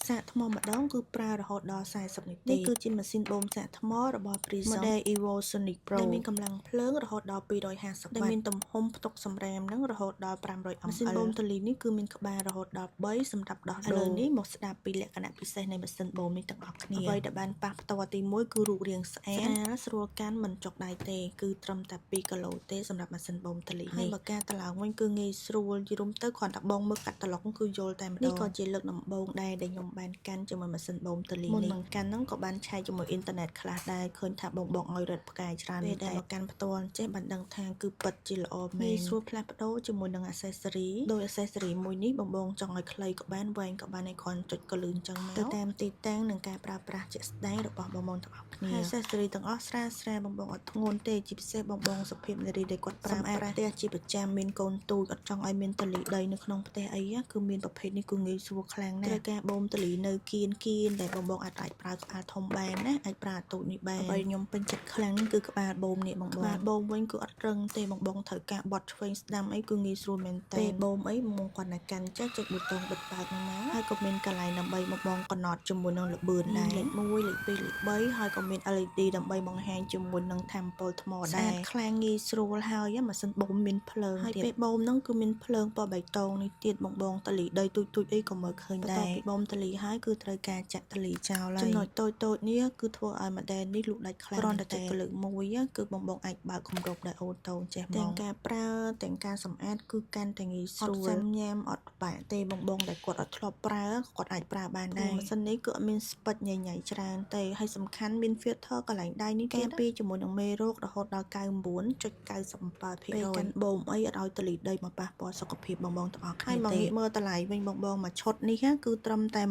សាកថ្មម្ដងគឺប្រើរហូតដល់40នាទីនេះគឺជាម៉ាស៊ីនបូមសាកថ្មរបស់ Prison Model Evo Sonic Pro ដែលមានកម្លាំងភ្លើងរហូតដល់250 វ៉ាតដែលមានទំហំផ្ទុកសំរាមនឹងរហូតដល់500 ml ម៉ាស៊ីនបូមទលីនេះគឺមានក្បាលរហូតដល់3សម្រាប់ដោះដូរឥឡូវនេះមកស្ដាប់ពីលក្ខណៈពិសេសនៃម៉ាស៊ីនបូមនេះទាំងអស់គ្នាអ្វីដែលបានប៉ះផ្ទាល់ទី1គឺរូបរាងស្អាតស្រួលកាន់មិនចុកដៃទេគឺត្រឹមតែ2គីឡូទេសម្រាប់ម៉ាស៊ីនបូមទលីនេះហើយបើការតឡើងវិញគឺងាយស្រួលយល់ទៅគ្រាន់តែបងមើលកាត់ត្លុកគឺយល់តែម្ដងនេះក៏ជាលើកដំបូងដែរដែលខ្ញុំបានកាន់ជាមួយម៉ាស៊ីនបូមទលីនេះមុននឹងកាន់ហ្នឹងក៏បានឆែកជាមួយអ៊ីនធឺណិតខ្លះដែរឃើញថាបងឲ្យរត់ផ្កាយច្រើនពេលដែលមកកាន់ផ្ទាល់ចេះបានដឹងថាគឺពិតជាល្អមែនងាយស្រួលផ្លាស់ប្ដូរជាមួយនឹង accessory ដោយ accessory មួយនេះបងចង់ឲ្យខ្លីក៏បានវែងក៏បានឲ្យគ្រាន់ចុចកលឿនចឹងមកទៅតាមទីតាំងនិងការប្រើប្រាស់ជាក់ស្ដែងរបស់បងទាំងអស់គ្នា accessory ទាំងអស់ស្រាលបងអត់ធ្ងន់ទេជាពិសេសបងសុភាពនារីដែលគាត់ប្រើប្រាស់ផ្ទះជាប្រចាំមានកូនទូចអត់ចង់ឲ្យមានទលីដីនៅក្នុងផ្ទះអីគឺមានប្រភេទនេះគឺងាយស្រួលខ្លាំងណាស់ត្រូវការបូមទលីនៅគៀនដែលបងអាចប្រើក្បាលធំបានណាអាចប្រើទូចនេះបានហើយខ្ញុំពេញចិត្តខ្លាំងគឺក្បាលបូមនេះក្បាលបូមវិញគឺអត់រឹងទេបងត្រូវការបត់ឆ្វេងស្ដាំអីគឺងាយស្រួលមែនតើពេលបូមអីបងគាត់តែកាន់ចុចប៊ូតុងបិទបើកហ្នឹងមកហើយក៏មានកន្លែងដើម្បីបងកំណត់ជាមួយនឹងល្បឿនដែរលេខ1លេខ2លេខ3ហើយក៏មាន LED ដើម្បីបង្ហាញជាមួយនឹងថាមពលថ្មដែរខ្លាំងងាយស្រួលហើយម៉ាស៊ីនបូមមានភ្លើងហើយពេលបូមហ្នឹងគឺមានភ្លើងពណ៌បៃតងនេះទៀតបងតលីដីទូចអីក៏មើលឃើញដែរពីបូមតលីហើយគឺត្រូវការចាក់តលីចោលហើយចំណុចតូចនេះគឺធ្វើឲ្យ model នេះលូកដាច់ខ្លាំងគ្រាន់តែចុចកលឹកមួយគឺបងអាចបើកគម្របដែលអូតូចេះហ្មងទាំងការប្រើទាំងការសម្អាតគឺកាន់តែងាយស្រួលអត់សាំញ៉ាំអត់បាក់ទេបងដែលគាត់អត់ធ្លាប់ប្រើគាត់អាចប្រើបានដែរម៉ាស៊ីននេះគឺអត់មានស្ពេចញ៉ៃច្រើនទេហើយសំខាន់មាន filter កន្លែងដៃនេះទៀតពីជាមួយនឹងមេរោគរហូតដល់ 99.97% ពេលកាន់បូមអីអត់ឲ្យទលីដីមកប៉ះពាល់សុខភាពបងទាំងអស់គ្នាទេហើយមកងាកមើលតម្លៃវិញបងមួយឈុតនេះគឺត្រឹមតែ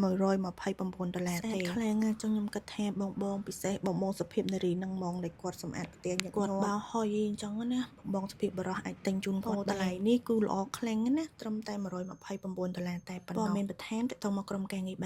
$129ទេខ្លាំងណាស់ចង់ខ្ញុំគិតថាបងពិសេសបងសុភាពនារីនឹងហ្មងដែលគាត់សម្អាតផ្ទះញឹកគាត់បោហុយអញ្ចឹងណាបងសុភាពបរោះអាចទិញជូនគាត់តម្លៃនេះគឺល្អខ្លាំងណាស់ត្រឹមតែ$129តែប៉ុណ្ណោះព័ត៌មានបន្ថែមទៅមកក្រុមការងារ